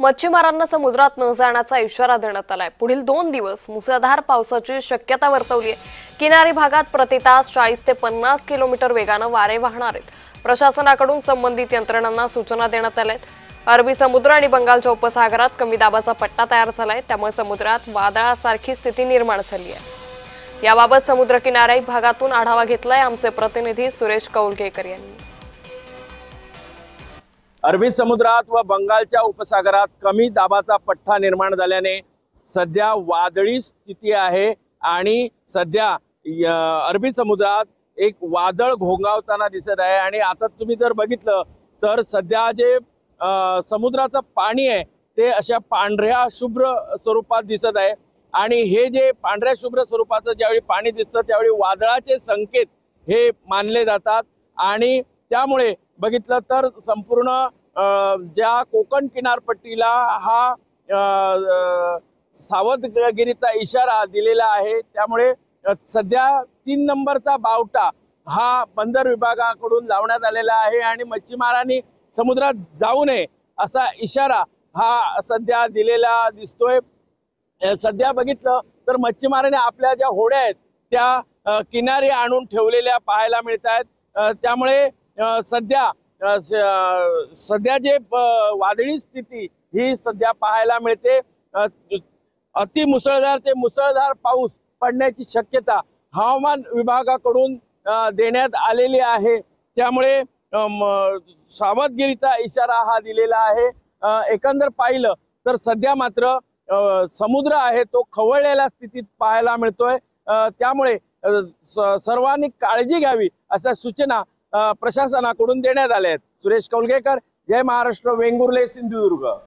मच्छीमारांना समुद्रात न जाण्याचा इशारा देण्यात आलाय। पुढील 2 दिवस मुसळधार पावसाची शक्यता वर्तवली आहे। किनारी भागात प्रति तास 40 ते 50 किलोमीटर वेगाने वारे वाहणार आहेत। प्रशासनाकडून संबंधित यंत्रणांना सूचना देण्यात आल्या आहेत। अरबी समुद्र आणि बंगालच्या उपसागरात कमी दाबाचा पट्टा तयार झालाय, त्यामुळे समुद्रात वादळासारखी स्थिती निर्माण झाली आहे। याबाबत समुद्र किनारी भागातून आढावा घेतलाय आमचे प्रतिनिधी सुरेश कौलगेकर यांनी। अरबी समुद्रात व बंगालच्या उपसागरात कमी दाबाचा पट्टा निर्माण झाल्याने सध्या वादळी स्थिती आहे आणि सध्या अरबी समुद्रात एक वादळ घोंगावताना दिसत आहे। आणि आता तुम्ही जर बघितलं तर सध्या जे समुद्राचं पाणी आहे ते अशा पांढऱ्या शुभ्र स्वरूपात दिसत आहे। आणि हे जे पांढऱ्या शुभ्र स्वरूपाचं ज्यावेळी पाणी दिसतं त्यावेळी वादळाचे संकेत हे मानले जातात। आणि त्यामुळे बघितलं तर संपूर्ण ज्या कोकण किनारपट्टीला हा सावधगिरीचा इशारा दिलेला आहे, त्यामुळे सध्या 3 नंबरचा बावटा हा बंदर विभागाकडून लावण्यात आलेला आहे आणि मच्छीमारांनी समुद्रात जाऊ नये असा इशारा हा सध्या दिलेला दिसतोय। सध्या बघितलं तर मच्छीमारांनी आपल्या ज्या होड्या आहेत त्या किनारी आणून ठेवलेल्या पाहायला मिळत आहेत। त्यामुळे सध्या जे वादळी स्थिती ही सध्या पाहायला मिळते। अति मुसळधार ते मुसळधार पाऊस पडण्याची शक्यता हवामान विभागाकडून देण्यात आलेली आहे। त्यामुळे सावधगिरीचा इशारा हा दिलेला आहे। एकंदर पाहिलं तर सध्या मात्र समुद्र आहे तो खवळलेल्या स्थितीत पाहायला मिळतोय। त्यामुळे सर्वांनी काळजी घ्यावी अशा सूचना प्रशासनाकडून देण्यात आल्या आहेत। सुरेश कौलगेकर, जय महाराष्ट्र, वेंगुर्ले, सिंधुदुर्ग।